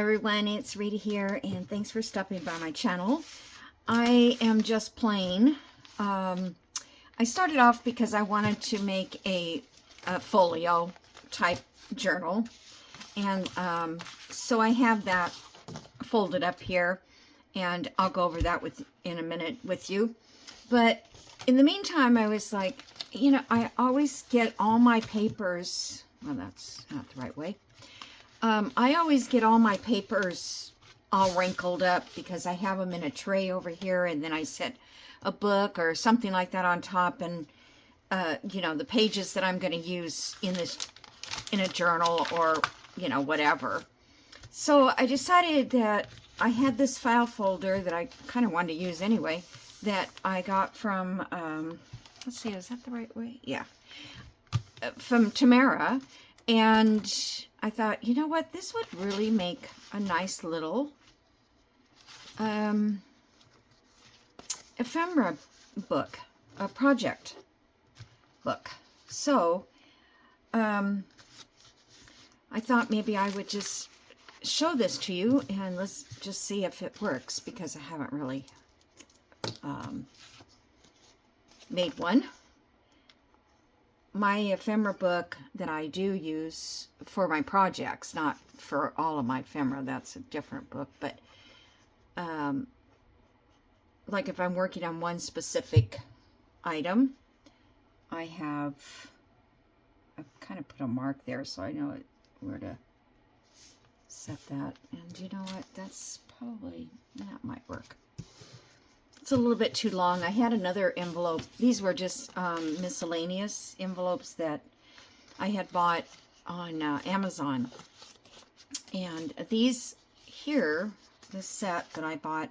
everyone, it's Rita here, and thanks for stopping by my channel. I am just playing. I started off because I wanted to make a folio type journal, and so I have that folded up here, and I'll go over that in a minute with you. But in the meantime, I was like, you know, I always get all my papers. Well, that's not the right way. I always get all my papers all wrinkled up because I have them in a tray over here, and then I set a book or something like that on top, and you know, the pages that I'm going to use in a journal, or you know, whatever. So I decided that I had this file folder that I kind of wanted to use anyway, that I got from let's see, is that the right way? Yeah, from Tamara. And I thought, you know what, this would really make a nice little ephemera book, a project book. So I thought maybe I would just show this to you, and let's just see if it works, because I haven't really made one. My ephemera book that I do use for my projects, not for all of my ephemera, that's a different book, but like if I'm working on one specific item, I've kind of put a mark there so I know where to set that. And you know what, that might work. It's a little bit too long. I had another envelope. These were just miscellaneous envelopes that I had bought on Amazon. And these here, this set that I bought,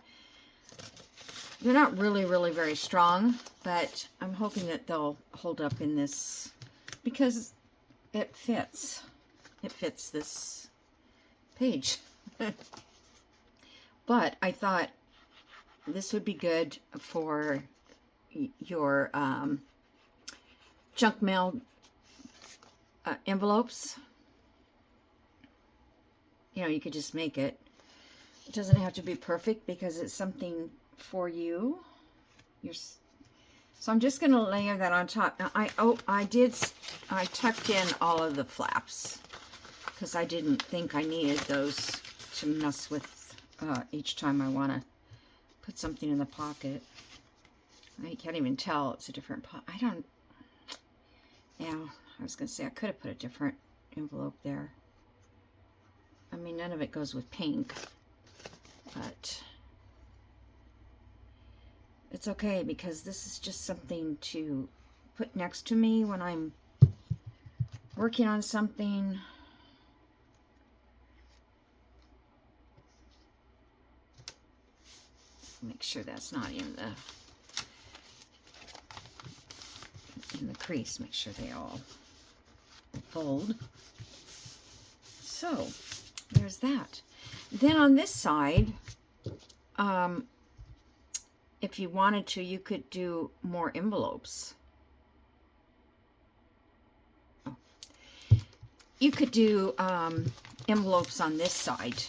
they're not really very strong, but I'm hoping that they'll hold up in this, because it fits. It fits this page. But I thought this would be good for your junk mail envelopes. You know, you could just make it. It doesn't have to be perfect because it's something for you. So I'm just going to layer that on top. Now, I tucked in all of the flaps because I didn't think I needed those to mess with each time I want to put something in the pocket. I can't even tell it's a different pot. Yeah, I was going to say I could have put a different envelope there. I mean, none of it goes with pink, but it's okay because this is just something to put next to me when I'm working on something. Make sure that's not in the crease. Make sure they all fold. So there's that. Then on this side, if you wanted to, you could do more envelopes. Oh. You could do envelopes on this side.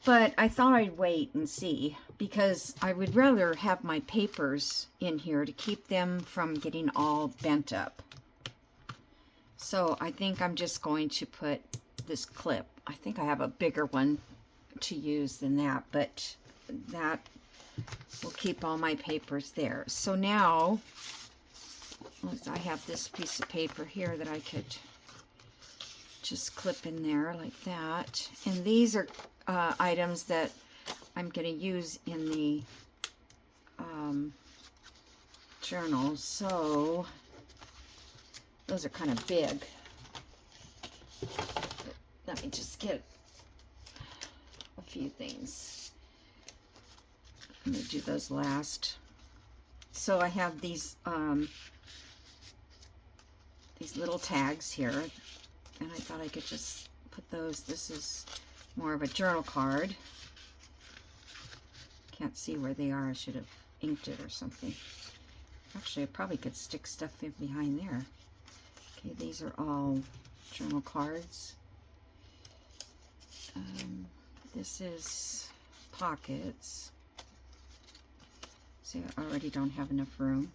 But I thought I'd wait and see, because I would rather have my papers in here to keep them from getting all bent up. So I think I'm just going to put this clip. I think I have a bigger one to use than that, but that will keep all my papers there. So now I have this piece of paper here that I could just clip in there like that. And these are items that I'm going to use in the journal. So those are kind of big. Let me just get a few things. Let me do those last. So I have these little tags here, and I thought I could just put those. This is more of a journal card. Can't see where they are. I should have inked it or something. Actually, I probably could stick stuff in behind there. Okay, these are all journal cards. This is pockets. See, I already don't have enough room,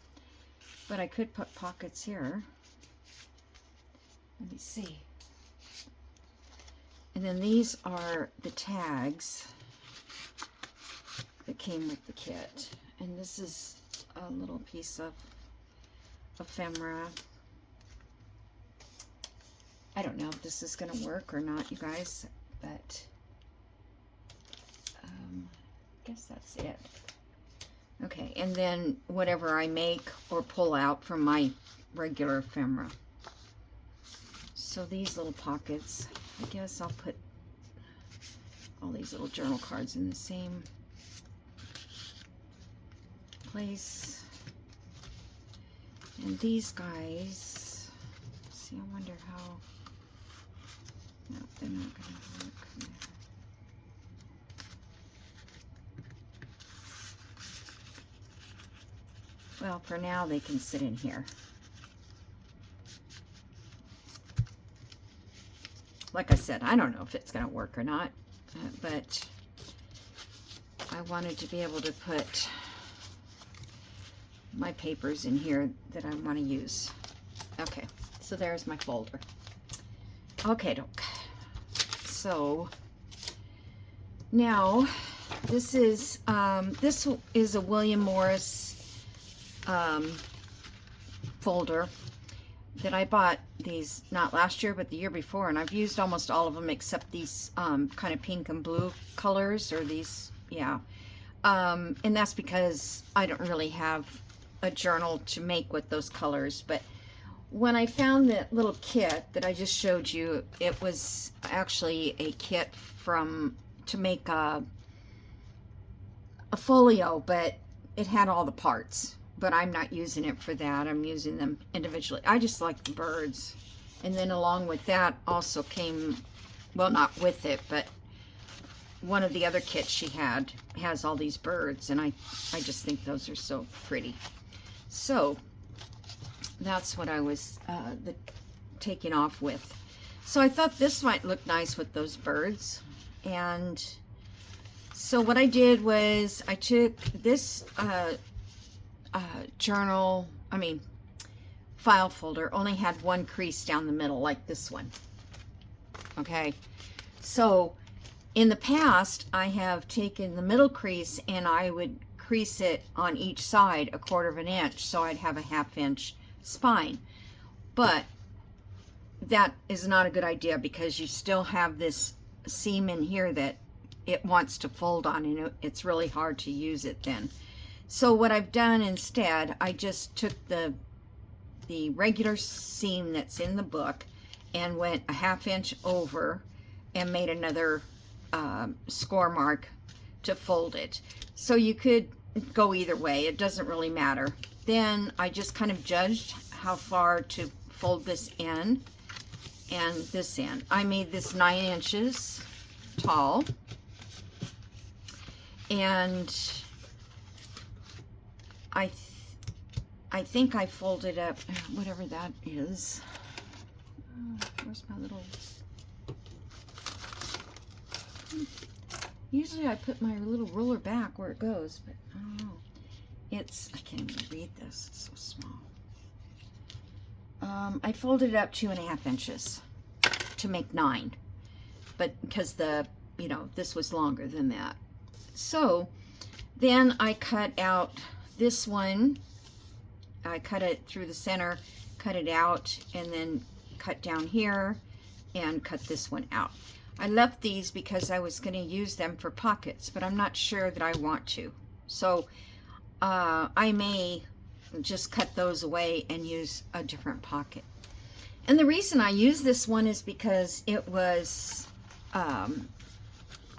but I could put pockets here. Let me see. And then these are the tags that came with the kit. And this is a little piece of ephemera. I don't know if this is going to work or not, you guys, but I guess that's it. Okay, and then whatever I make or pull out from my regular ephemera. So these little pockets, I guess I'll put all these little journal cards in the same place. And these guys, see, I wonder how, no, they're not going to work. Well, for now they can sit in here. Like I said, I don't know if it's going to work or not, but I wanted to be able to put my papers in here that I want to use. Okay, so there's my folder. Okay, so now this is a William Morris folder that I bought these not last year but the year before, and I've used almost all of them except these kind of pink and blue colors, or these, yeah, and that's because I don't really have a journal to make with those colors. But when I found that little kit that I just showed you, it was actually a kit to make a folio, but it had all the parts. But I'm not using it for that. I'm using them individually. I just like the birds. And then along with that also came, well, not with it, but one of the other kits she had has all these birds, and I just think those are so pretty. So that's what I was taking off with. So I thought this might look nice with those birds. And so what I did was I took this file folder, only had one crease down the middle like this one. Okay, so in the past I have taken the middle crease and I would crease it on each side 1/4 inch, so I'd have a 1/2 inch spine. But that is not a good idea because you still have this seam in here that it wants to fold on, and it's really hard to use it then. So what I've done instead, I just took the regular seam that's in the book and went a 1/2 inch over and made another score mark to fold it. So you could go either way, it doesn't really matter. Then I just kind of judged how far to fold this in and this in. I made this 9 inches tall, and I think I folded up, whatever that is. Where's my little... Usually I put my little ruler back where it goes, but I don't know. I can't even read this, it's so small. I folded it up 2.5 inches to make 9, but because this was longer than that. So then I cut out this one. I cut it through the center, cut it out, and then cut down here and cut this one out. I left these because I was going to use them for pockets, but I'm not sure that I want to. So I may just cut those away and use a different pocket. And the reason I use this one is because it was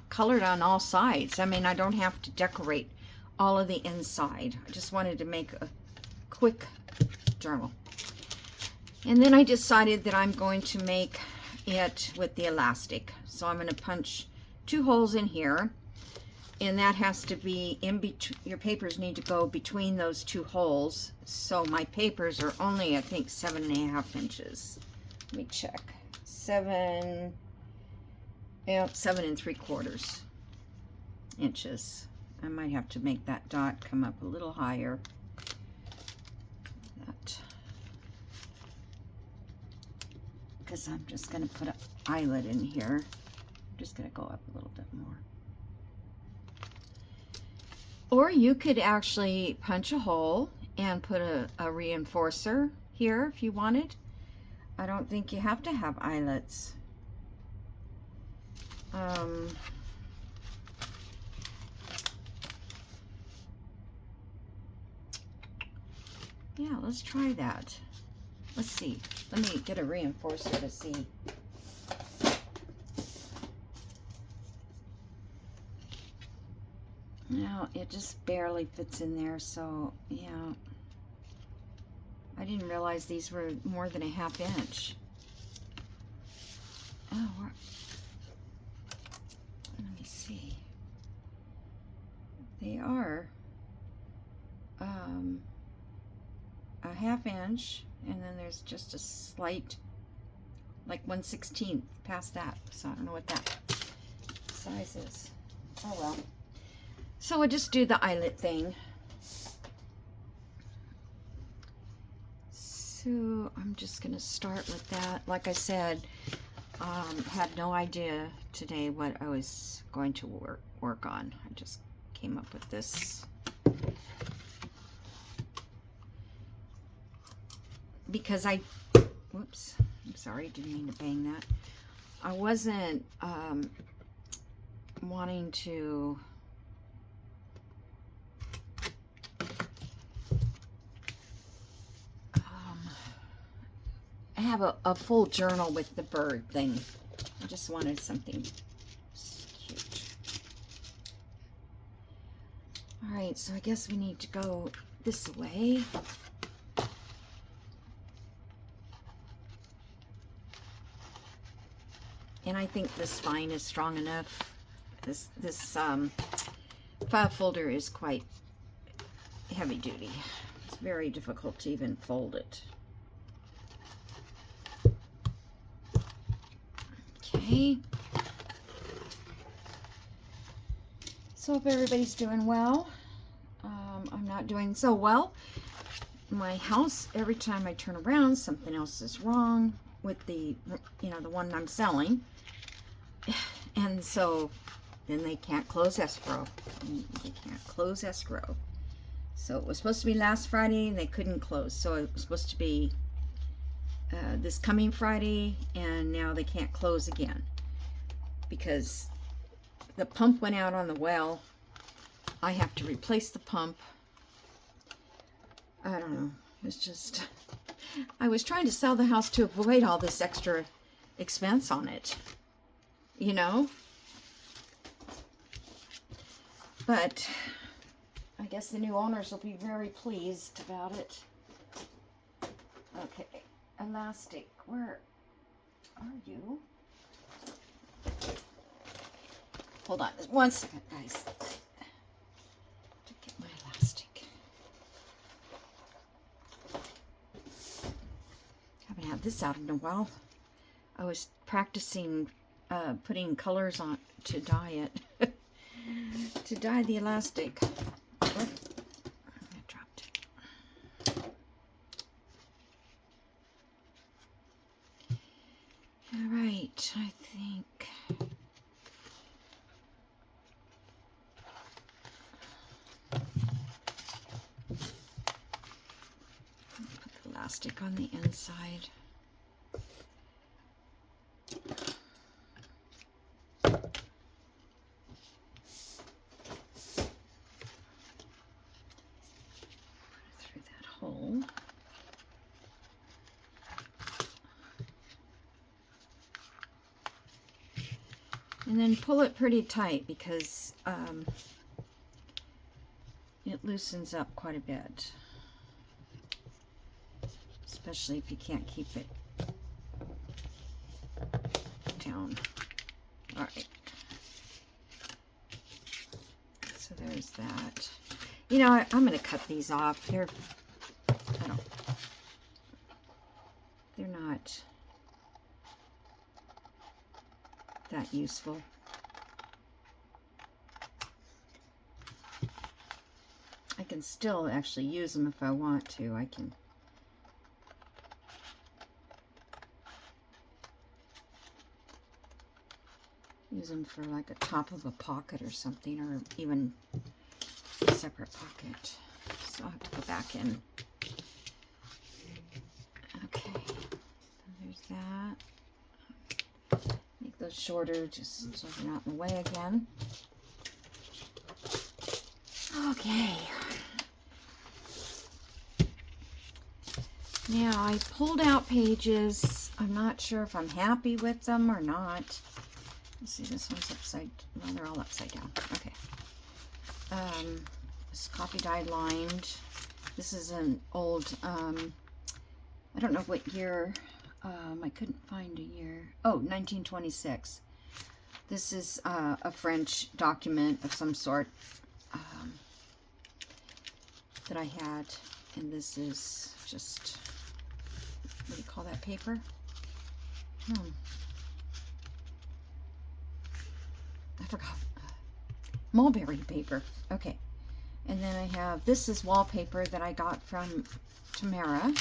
colored on all sides. I mean, I don't have to decorate all of the inside. I just wanted to make a quick journal. And then I decided that I'm going to make it with the elastic. So I'm going to punch 2 holes in here, and that has to be in between. Your papers need to go between those 2 holes. So my papers are only, I think, 7.5 inches. Let me check. 7, Yeah, 7 3/4 inches. I might have to make that dot come up a little higher. That, because I'm just going to put an eyelet in here. I'm just going to go up a little bit more. Or you could actually punch a hole and put a reinforcer here if you wanted. I don't think you have to have eyelets. Yeah, let's try that. Let's see. Let me get a reinforcer to see. No, it just barely fits in there, so yeah. I didn't realize these were more than a 1/2 inch. Oh, let me see. They are a 1/2 inch, and then there's just a slight, like 1/16 past that. So I don't know what that size is. Oh well. So we'll just do the eyelet thing. So I'm just going to start with that. Like I said, had no idea today what I was going to work on. I just came up with this because whoops, I'm sorry, didn't mean to bang that. I wasn't wanting to have a full journal with the bird thing. I just wanted something cute. All right, so I guess we need to go this way. And I think this spine is strong enough. This file folder is quite heavy duty. It's very difficult to even fold it. Okay. So hope everybody's doing well. I'm not doing so well. My house, every time I turn around, something else is wrong with the, the one I'm selling. And so then they can't close escrow. They can't close escrow. So it was supposed to be last Friday and they couldn't close. So it was supposed to be this coming Friday, and now they can't close again because the pump went out on the well. I have to replace the pump. I don't know. It's just, I was trying to sell the house to avoid all this extra expense on it, But I guess the new owners will be very pleased about it. Okay. Elastic, where are you? Hold on 1 second, guys. To get my elastic. Haven't had this out in a while. I was practicing putting colors on to dye it. To dye the elastic. Oh, I dropped it. All right, I think put the elastic on the inside. Put it through that hole. And then pull it pretty tight because it loosens up quite a bit, especially if you can't keep it down. All right. So there's that. I'm going to cut these off. They're not that that useful. I can still actually use them if I want to. I can use them for like a top of a pocket or something, or even a separate pocket. So I'll have to go back in. Okay, there's that. Make those shorter just so they're not in the way again. Okay. Now I pulled out pages. I'm not sure if I'm happy with them or not. Let's see, this one's upside, well, they're all upside down. Okay. This copy dyed lined. This is an old, I don't know what year, I couldn't find a year. Oh, 1926. This is a French document of some sort that I had, and this is just, what do you call that paper? I forgot. Mulberry paper. Okay. And then I have, this is wallpaper that I got from Tamara.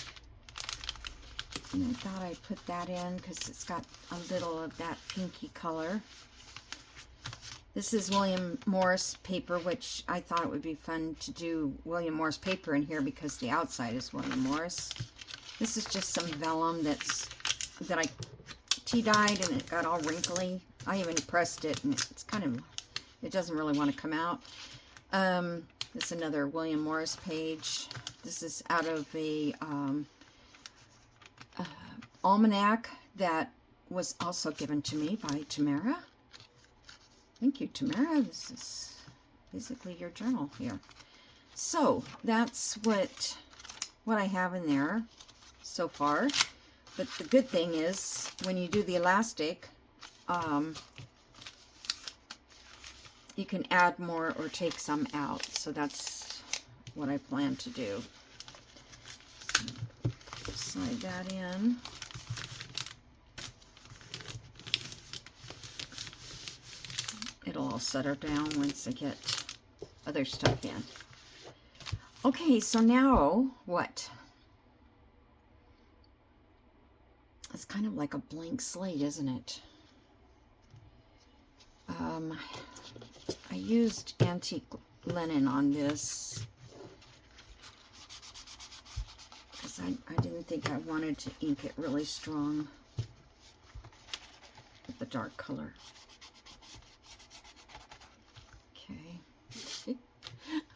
And I thought I'd put that in because it's got a little of that pinky color. This is William Morris paper, which I thought it would be fun to do William Morris paper in here because the outside is William Morris. This is just some vellum that I tea-dyed, and it got all wrinkly. I even pressed it, and it's kind of, it doesn't really want to come out. This is another William Morris page. This is out of a almanac that was also given to me by Tamara. Thank you, Tamara. This is basically your journal here. So that's what I have in there so far. But the good thing is, when you do the elastic, you can add more or take some out. So that's what I plan to do. Slide that in. It'll all settle down once I get other stuff in. Okay, so now what? It's kind of like a blank slate, isn't it? I used antique linen on this because I didn't think I wanted to ink it really strong with the dark color. Okay.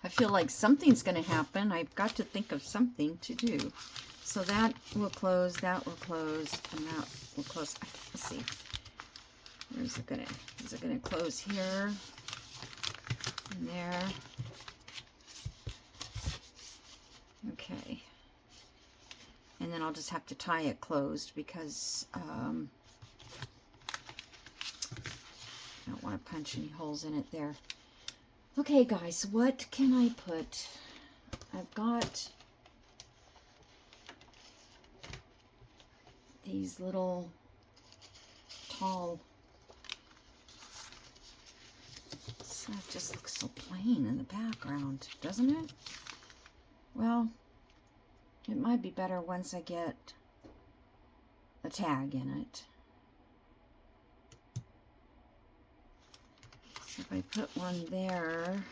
I feel like something's going to happen. I've got to think of something to do. So that will close, that will close, and that will close. Let's see. Where's it gonna? Is it gonna close here? And there. Okay. And then I'll just have to tie it closed because I don't want to punch any holes in it there. Okay, guys, what can I put? I've got these little tall, so it just looks so plain in the background, doesn't it? Well, it might be better once I get a tag in it. So if I put one there,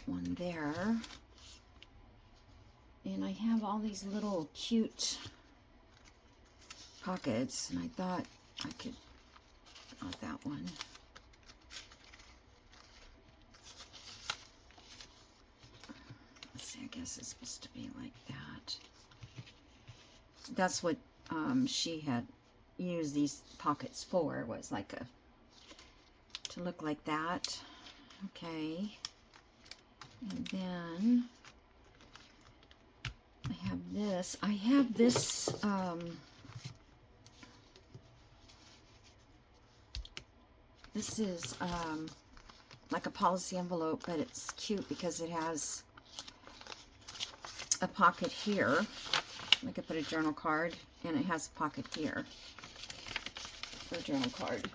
one there, and I have all these little cute pockets, and I thought I could, not that one. Let's see, I guess it's supposed to be like that. That's what she had used these pockets for, was like to look like that. Okay. And then I have this. I have this this is like a policy envelope, but it's cute because it has a pocket here. I could put a journal card, and it has a pocket here for a journal card.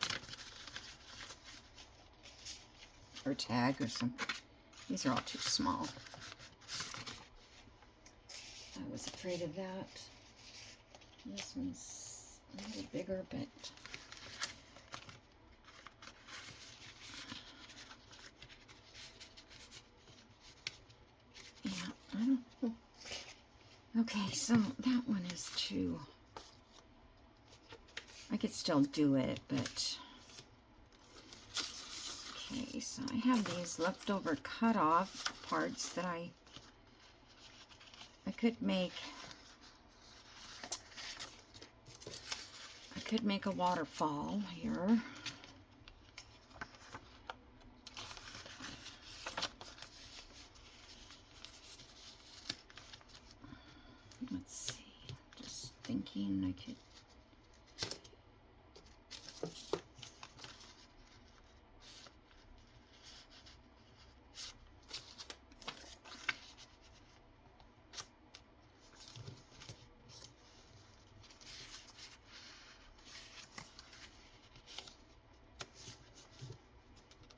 Or tag or something. These are all too small. I was afraid of that. This one's a little bigger, but yeah, I don't know. Okay, so that one is too. I could still do it, but okay, so I have these leftover cut off parts that I could make. I could make a waterfall here. Let's see, just thinking I could.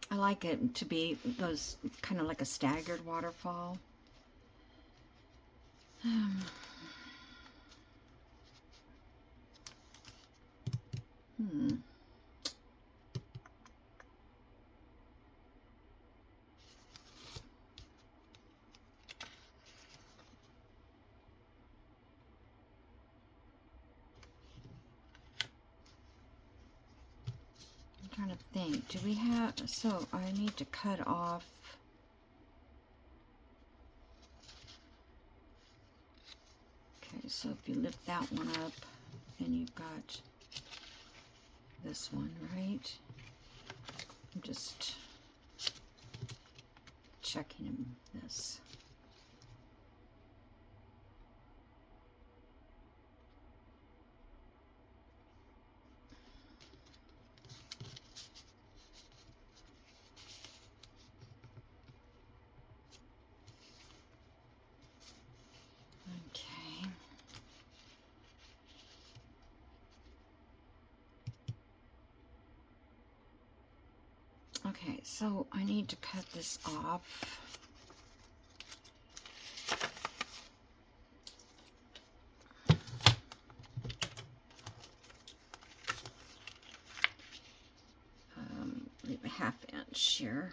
I like it to be those kind of like a staggered waterfall. Trying to think, do we have, so I need to cut off, okay, so if you lift that one up, then you've got this one, right? I'm just checking this. Okay, so I need to cut this off. Leave a 1/2 inch here.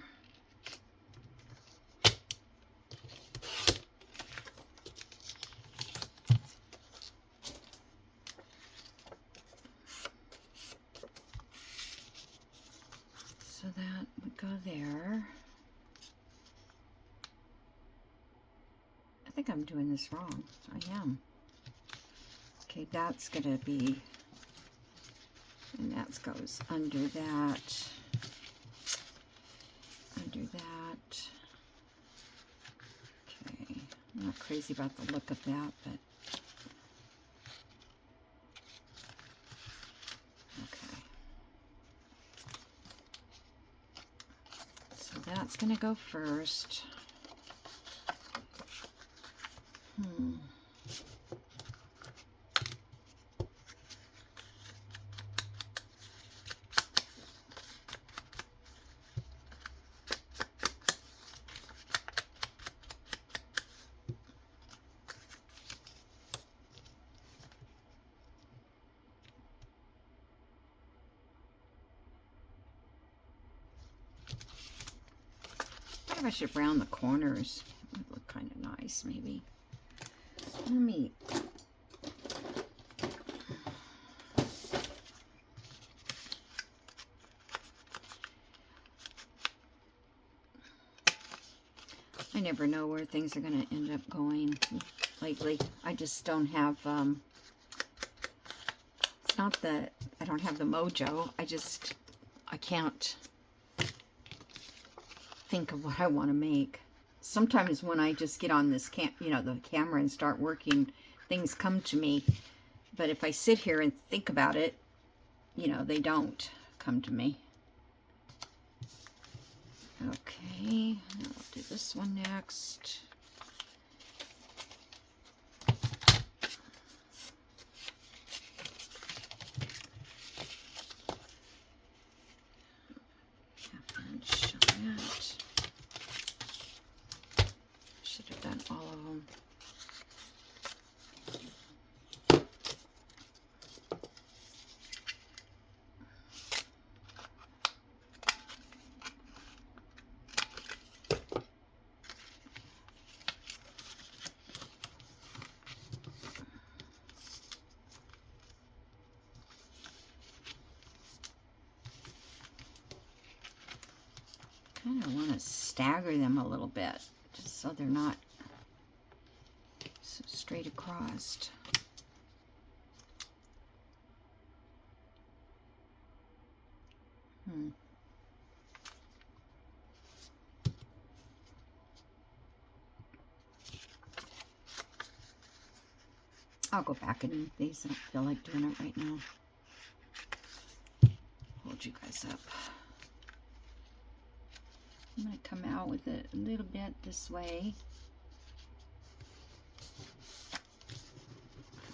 So that would go there. I think I'm doing this wrong. I am. Okay, that's gonna be, and that goes under that, under that. Okay, I'm not crazy about the look of that, but okay. So that's gonna go first. I should round the corners. It would look kind of nice, maybe. Let me. I never know where things are going to end up going lately. I just don't have, it's not that I don't have the mojo. I can't think of what I want to make. Sometimes when I just get on this the camera and start working, things come to me. But if I sit here and think about it, they don't come to me. Okay, I'll do this one next. kind of want to stagger them a little bit, just so they're not so straight across. I'll go back and eat these. I don't feel like doing it right now. Hold you guys up. I'm going to come out with it a little bit this way.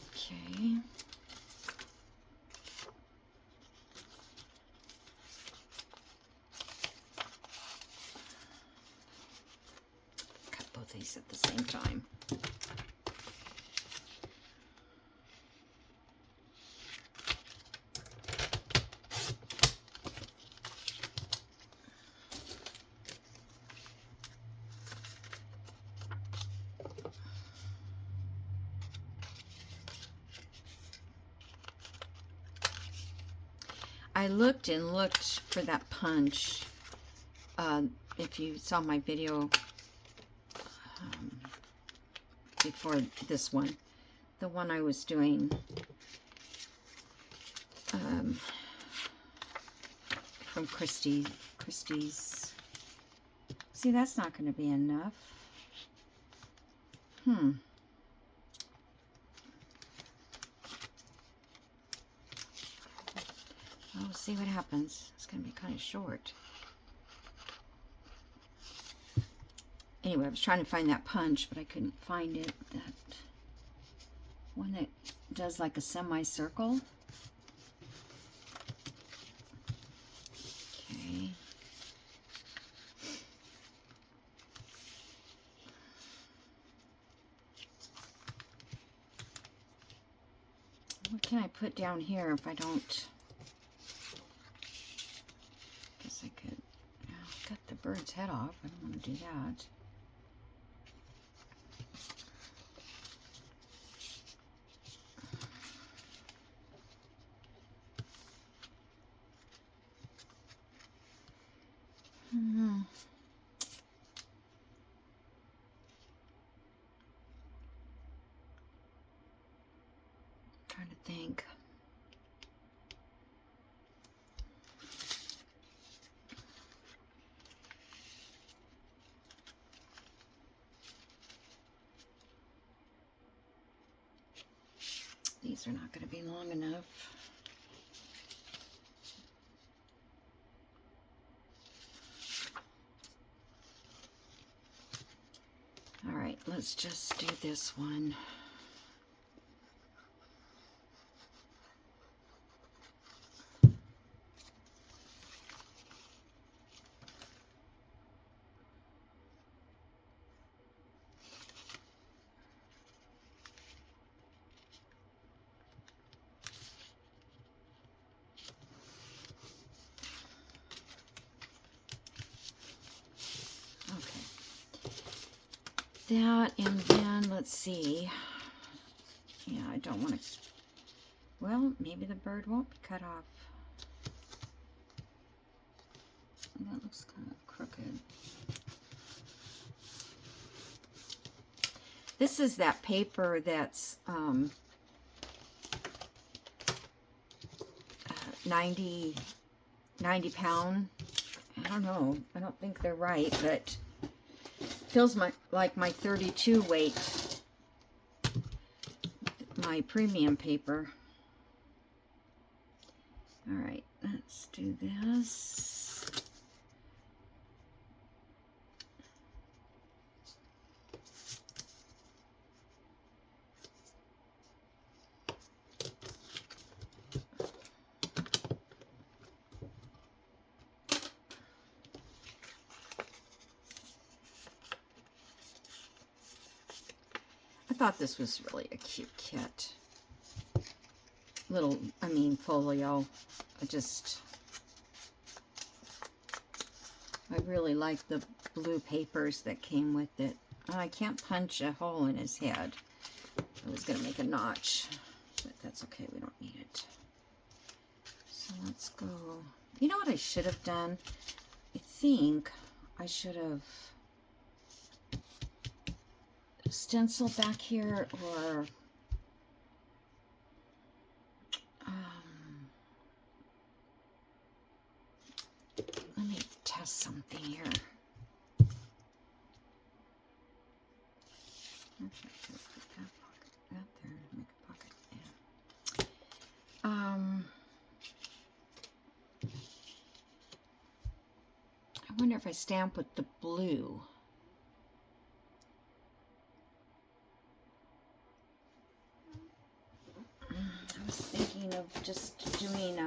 Okay. Cut both these at the same time. I looked and looked for that punch. If you saw my video before this one, the one I was doing from Christie's. See, that's not going to be enough. We'll see what happens. It's going to be kind of short. Anyway, I was trying to find that punch, but I couldn't find it. That one that does like a semicircle. Okay. What can I put down here if I don't... I could cut the bird's head off. I don't want to do that. Trying to think. These are not going to be long enough. All right, let's just do this one. That, and then let's see. Yeah, I don't want to. Well, maybe the bird won't be cut off. That looks kind of crooked. This is that paper that's 90 pound. I don't know. I don't think they're right, but feels like my 32 weight, my premium paper. All right, let's do this. I thought this was really a cute kit. Folio. I really like the blue papers that came with it. Oh, I can't punch a hole in his head. I was going to make a notch, but that's okay. We don't need it. So let's go. You know what I should have done? I think I should have stenciled back here, or let me test something here. Actually, I could put that there, make a pocket. Yeah. I wonder if I stamp with the blue. I was thinking of just doing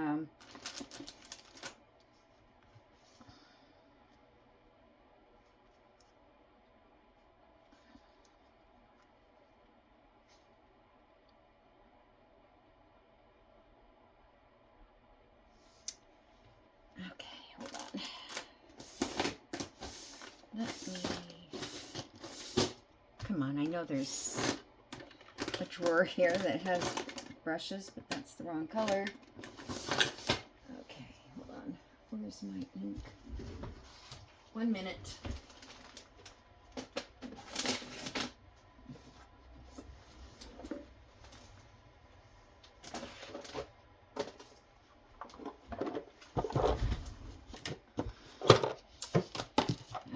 okay, hold on. Let me, come on, I know there's a drawer here that has brushes, but that's the wrong color. Okay, hold on. Where's my ink? 1 minute.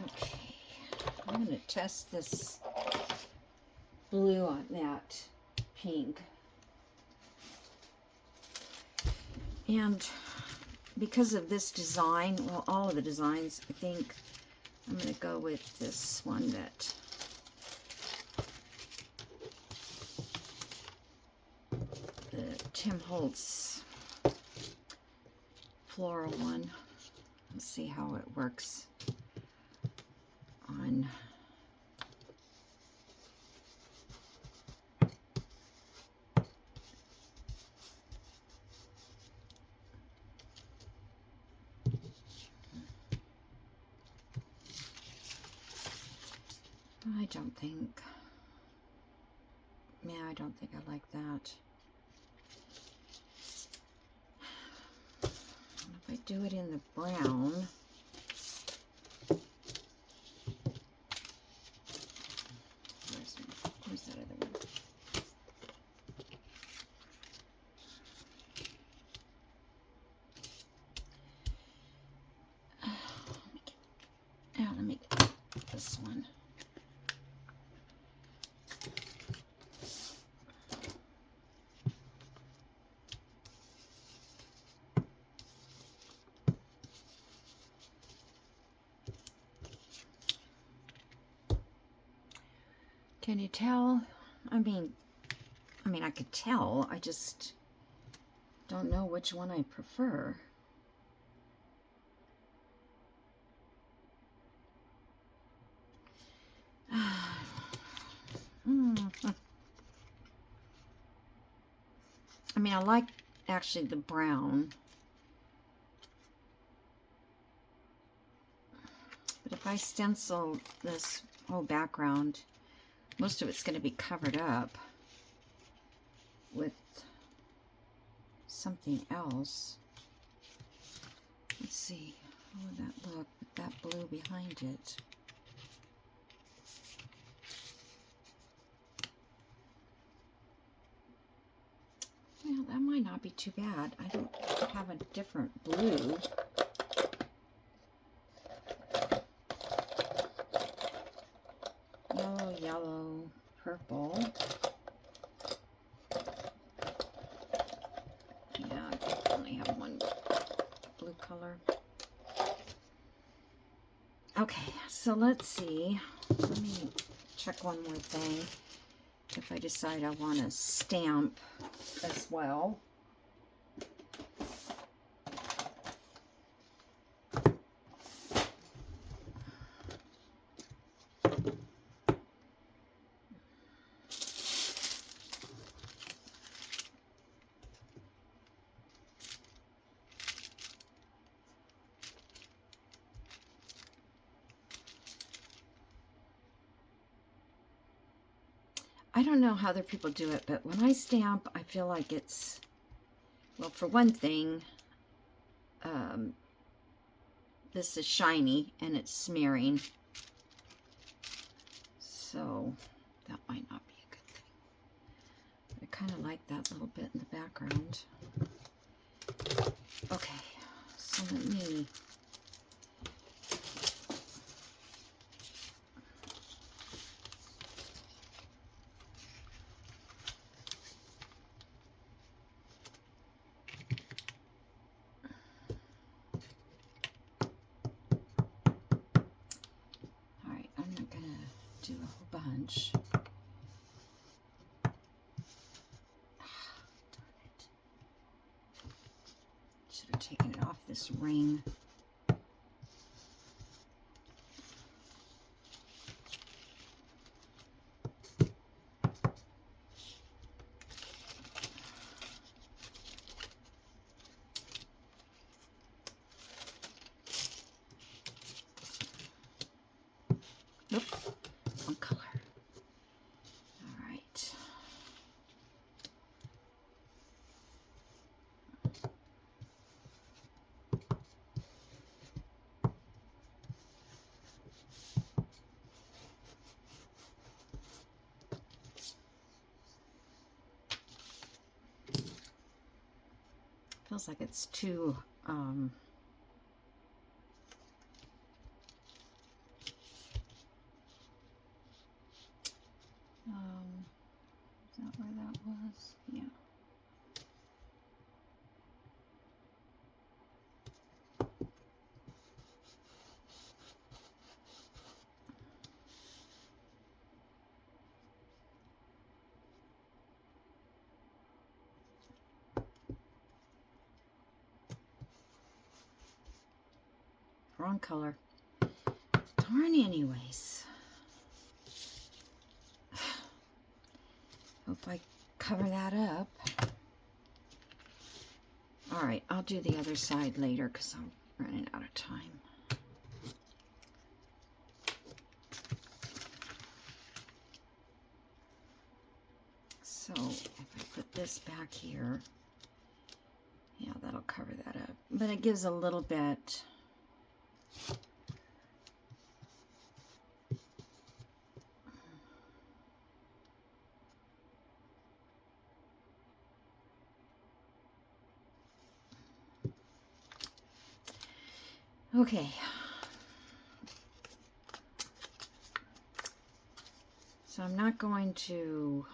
Okay, I'm going to test this blue on that pink. And because of this design, well, all of the designs, I think I'm going to go with this one that the Tim Holtz floral one. Let's see how it works on. I don't think, yeah, I don't think I like that. If I do it in the brown, where's that other one? Let me get this one. Can you tell? I mean, I could tell. I just don't know which one I prefer. I mean, I like actually the brown. But if I stencil this whole background, most of it's going to be covered up with something else. Let's see, how would that look with that blue behind it? Well, that might not be too bad. I don't have a different blue. Yellow, yellow, purple. Yeah, I only have one blue color. Okay, so let's see. Let me check one more thing. If I decide I want to stamp as well. I don't know how other people do it, but when I stamp, I feel like it's, well, for one thing, this is shiny and it's smearing. So that might not be a good thing. I kind of like that little bit in the background. Okay, so let me do a whole bunch. Darn it. Should have taken it off this ring. Nope. One color. All right. Feels like it's too is that where that was? Yeah. Wrong color. Darn anyways. Hope I cover that up. All right, I'll do the other side later because I'm running out of time. So if I put this back here, yeah, that'll cover that up. But it gives a little bit. Okay. So I'm not going to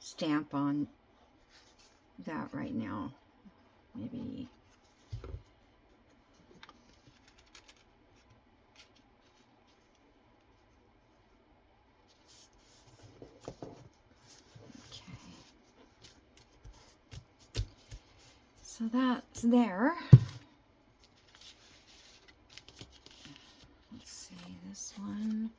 stamp on that right now. Maybe so that's there. Let's see this one.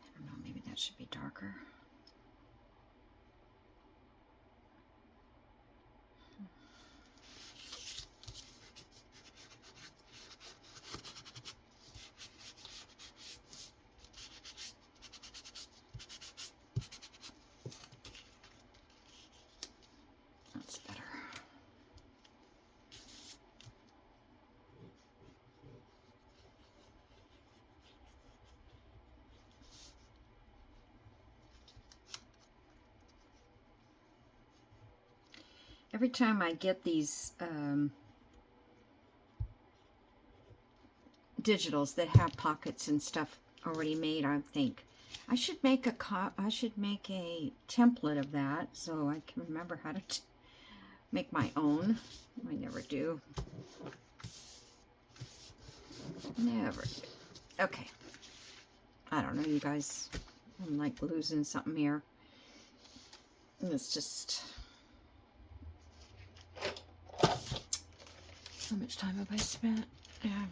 I don't know, maybe that should be darker. That's better. Every time I get these digitals that have pockets and stuff already made, I think I should make a template of that so I can remember how to make my own. I never do. Never do. Okay. I don't know, you guys. I'm like losing something here. It's just... How much time have I spent? Yeah.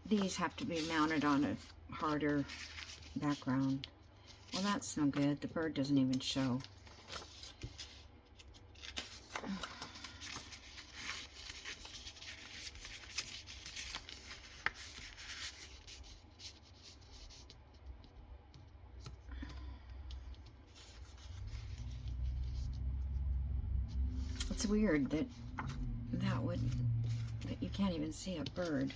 these have to be mounted on a harder background. Well, that's no good. The bird doesn't even show. It's weird that that you can't even see a bird.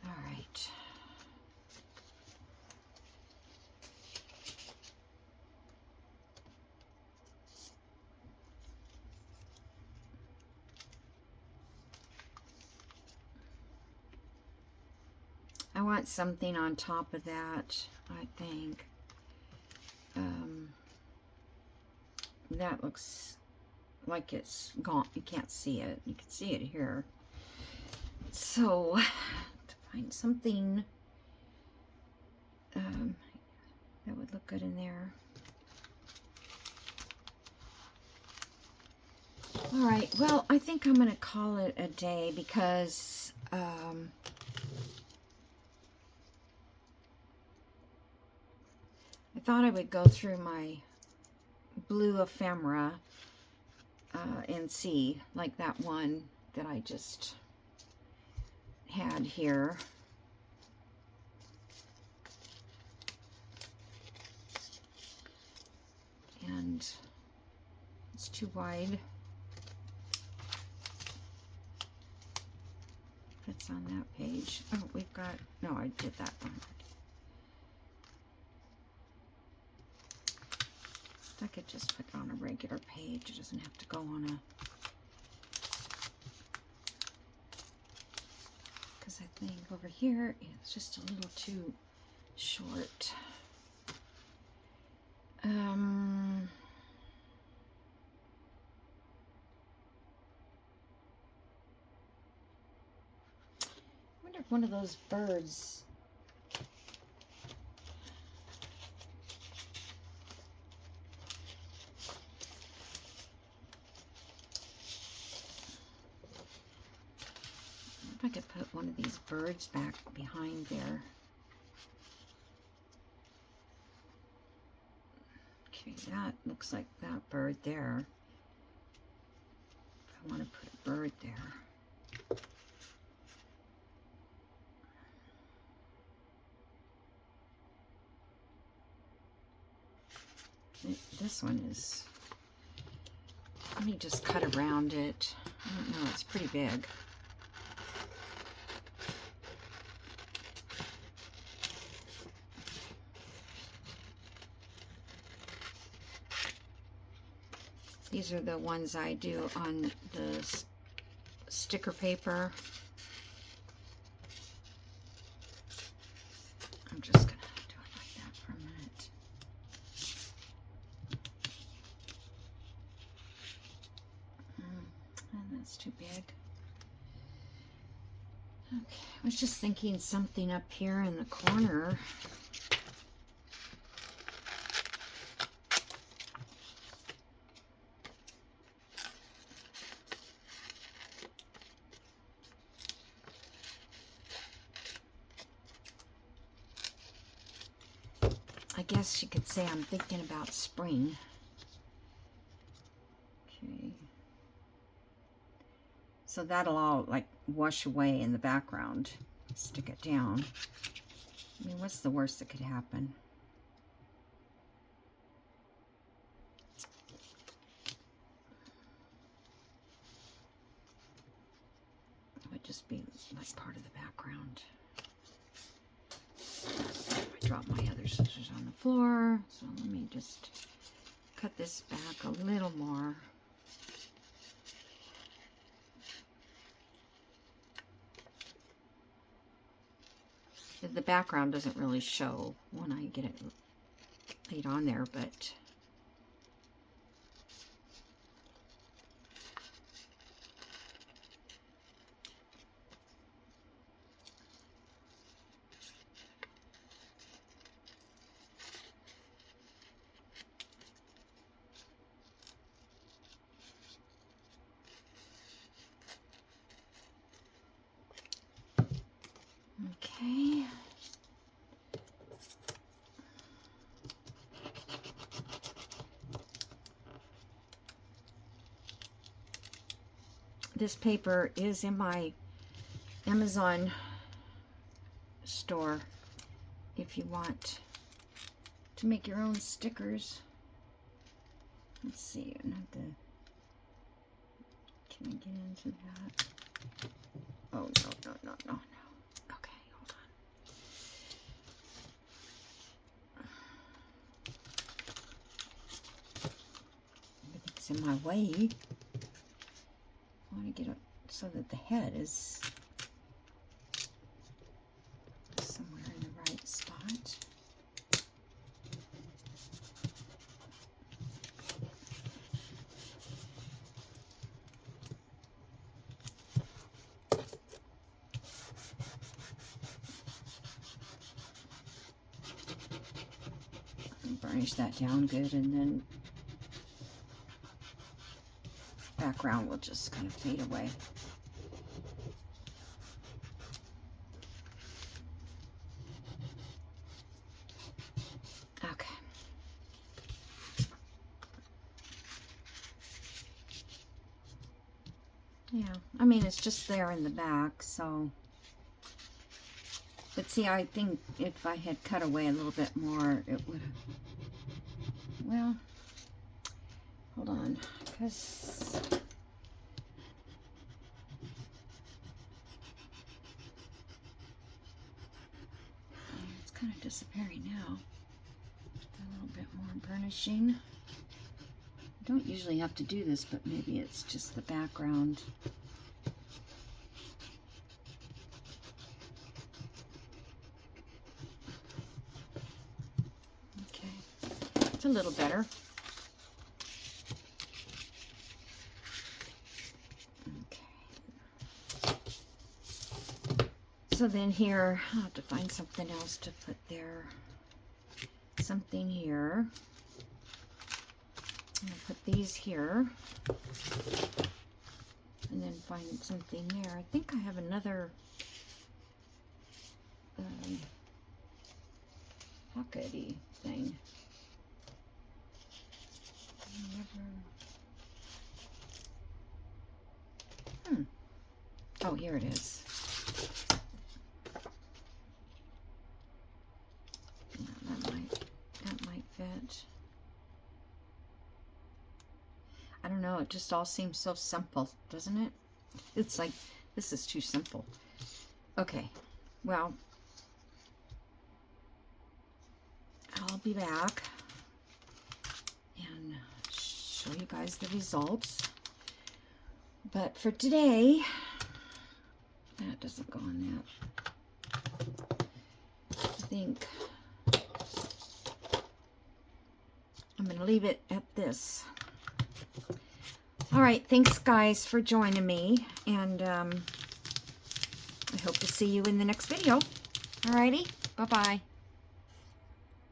All right. I want something on top of that, I think. That looks like it's gone. You can't see it. You can see it here. So, to find something that would look good in there. All right, well, I think I'm going to call it a day because I thought I would go through my blue ephemera and see, like that one that I just had here. And it's too wide. Fits on that page. Oh, we've got, no, I did that one. I could just put it on a regular page. It doesn't have to go on a, because I think over here it's just a little too short. I wonder if one of those birds if I could put one of these birds back behind there. Okay, that looks like that bird there. I want to put a bird there. This one is, let me just cut around it. I don't know, it's pretty big. These are the ones I do on the sticker paper. I'm just gonna do it like that for a minute. And that's too big. Okay, I was just thinking something up here in the corner. I guess you could say I'm thinking about spring. Okay. So that'll all like wash away in the background. Stick it down. I mean, what's the worst that could happen? It would just be like part of the background. I dropped my other scissors on the floor, so let me just cut this back a little more. The background doesn't really show when I get it laid on there, but this paper is in my Amazon store if you want to make your own stickers. Let's see, can I get into that? Oh, no. Okay, hold on. Everything's in my way. I want to get it so that the head is somewhere in the right spot. Burnish that down good, and then background will just kind of fade away. Okay. Yeah, I mean, it's just there in the back, so. But see, I think if I had cut away a little bit more, it would have. Well, hold on, because it's kind of disappearing now. A little bit more burnishing. I don't usually have to do this, but maybe it's just the background. It's a little better. Okay. So then here, I'll have to find something else to put there. Something here. I'm going to put these here. And then find something there. I think I have another pockety thing. Oh, here it is. That might fit. I don't know, it just all seems so simple, doesn't it? It's like, this is too simple. Okay, well, I'll be back and show you guys the results. But for today, that doesn't go on that. I think I'm going to leave it at this. All right, thanks guys for joining me, and I hope to see you in the next video. Alrighty, bye-bye.